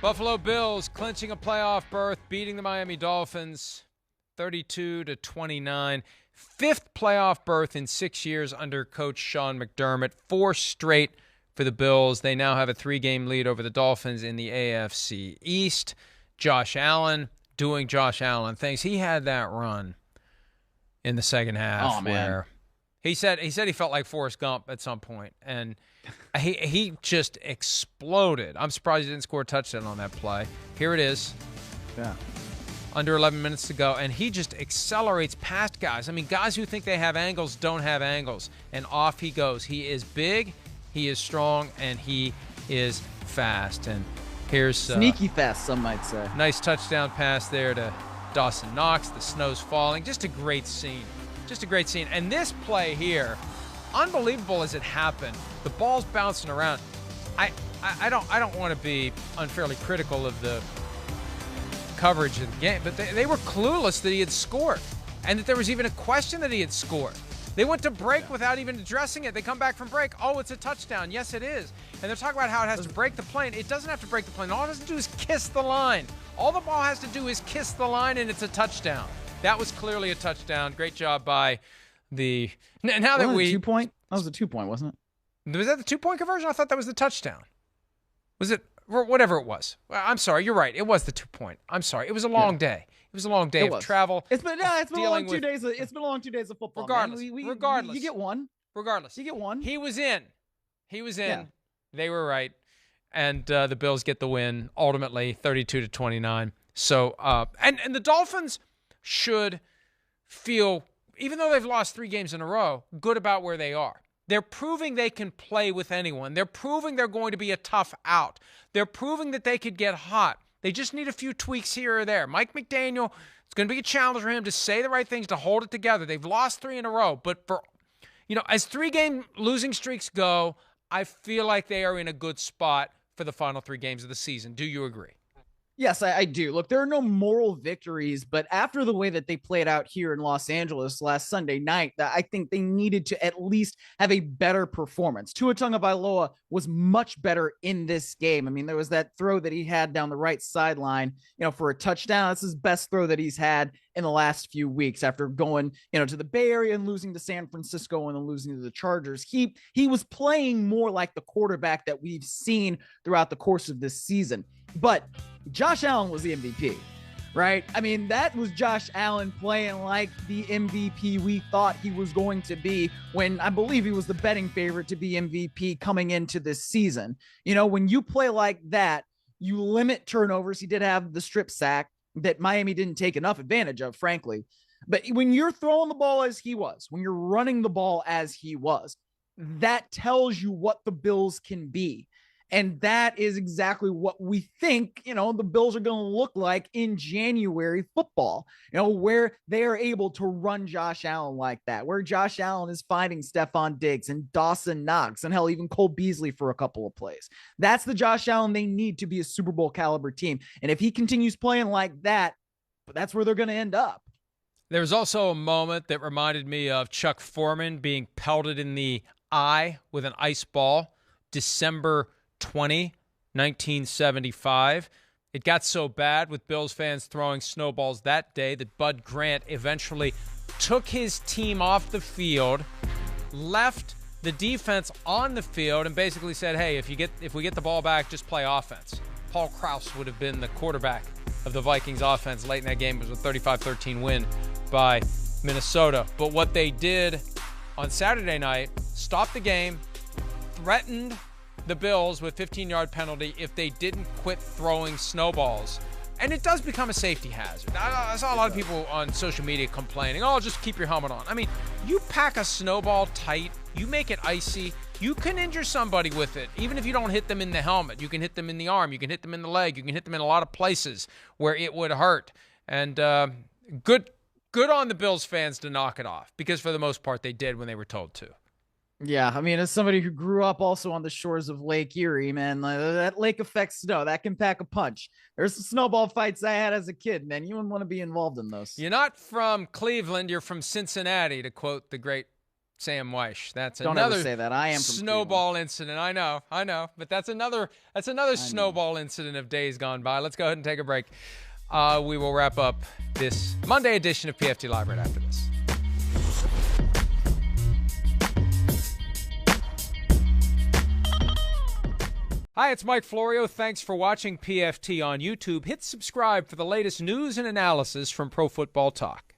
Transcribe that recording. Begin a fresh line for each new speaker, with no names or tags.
Buffalo Bills clinching a playoff berth, beating the Miami Dolphins 32-29. Fifth playoff berth in 6 years under Coach Sean McDermott. 4 straight for the Bills. They now have a 3-game lead over the Dolphins in the AFC East. Josh Allen doing Josh Allen things. He had that run in the second half where he said he felt like Forrest Gump at some point, and he just exploded. I'm surprised he didn't score a touchdown on that play. Here it is.
Yeah.
Under 11 minutes to go, and he just accelerates past guys. I mean, guys who think they have angles don't have angles, and off he goes. He is big, he is strong, and he is fast. And here's
sneaky fast, some might say.
Nice touchdown pass there to Dawson Knox. The snow's falling. Just a great scene. Just a great scene. And this play here, unbelievable as it happened. The ball's bouncing around. I don't want to be unfairly critical of the coverage of the game, but they were clueless that he had scored and that there was even a question that he had scored. They went to break without even addressing it. They come back from break. Oh, it's a touchdown. Yes, it is. And they're talking about how it has to break the plane. It doesn't have to break the plane. All it has to do is kiss the line. All the ball has to do is kiss the line, and it's a touchdown. That was clearly a touchdown. Great job by the... Now that we...
2-point? That was a 2-point, wasn't it?
Was that the 2-point conversion? I thought that was the touchdown. Was it... Whatever it was. I'm sorry. You're right. It was the 2-point. I'm sorry. It was a long day. It was a long day of travel.
It's been a long 2 days. It's been a long 2 days of football.
Regardless,
you get one.
Regardless,
you get one.
He was in.
Yeah.
They were right, and the Bills get the win ultimately, 32-29. So, and the Dolphins should feel, even though they've lost 3 games in a row, good about where they are. They're proving they can play with anyone. They're proving they're going to be a tough out. They're proving that they could get hot. They just need a few tweaks here or there. Mike McDaniel, it's going to be a challenge for him to say the right things, to hold it together. They've lost 3 in a row, but as 3-game losing streaks go, I feel like they are in a good spot for the final 3 games of the season. Do you agree?
Yes, I do. Look, there are no moral victories, but after the way that they played out here in Los Angeles last Sunday night, I think they needed to at least have a better performance. Tua Tagovailoa was much better in this game. I mean, there was that throw that he had down the right sideline, for a touchdown. That's his best throw that he's had in the last few weeks after going, to the Bay Area and losing to San Francisco and then losing to the Chargers. He was playing more like the quarterback that we've seen throughout the course of this season. But Josh Allen was the MVP, right? I mean, that was Josh Allen playing like the MVP we thought he was going to be when I believe he was the betting favorite to be MVP coming into this season. When you play like that, you limit turnovers. He did have the strip sack that Miami didn't take enough advantage of, frankly. But when you're throwing the ball as he was, when you're running the ball as he was, that tells you what the Bills can be. And that is exactly what we think, the Bills are going to look like in January football, where they are able to run Josh Allen like that, where Josh Allen is finding Stephon Diggs and Dawson Knox and hell, even Cole Beasley for a couple of plays. That's the Josh Allen they need to be a Super Bowl caliber team. And if he continues playing like that, that's where they're going to end up.
There was also a moment that reminded me of Chuck Foreman being pelted in the eye with an ice ball, December 20, 1975. It got so bad with Bills fans throwing snowballs that day that Bud Grant eventually took his team off the field, left the defense on the field, and basically said, hey, if we get the ball back, just play offense. Paul Krause would have been the quarterback of the Vikings offense late in that game. It was a 35-13 win by Minnesota. But what they did on Saturday night, stopped the game, threatened the Bills with 15-yard penalty if they didn't quit throwing snowballs. And it does become a safety hazard. I saw a lot of people on social media complaining, just keep your helmet on. I mean, you pack a snowball tight, you make it icy, you can injure somebody with it. Even if you don't hit them in the helmet, you can hit them in the arm, you can hit them in the leg, you can hit them in a lot of places where it would hurt. And good on the Bills fans to knock it off, because for the most part they did when they were told to.
Yeah, I mean, as somebody who grew up also on the shores of Lake Erie, man, that lake affects snow. That can pack a punch. There's some snowball fights I had as a kid, man. You wouldn't want to be involved in those.
You're not from Cleveland, you're from Cincinnati, to quote the great Sam Weish. That's
Don't
another
ever say that. I am from
snowball
Cleveland.
incident. I know. But that's another snowball incident of days gone by. Let's go ahead and take a break. We will wrap up this Monday edition of PFT Live right after this. Hi, it's Mike Florio. Thanks for watching PFT on YouTube. Hit subscribe for the latest news and analysis from Pro Football Talk.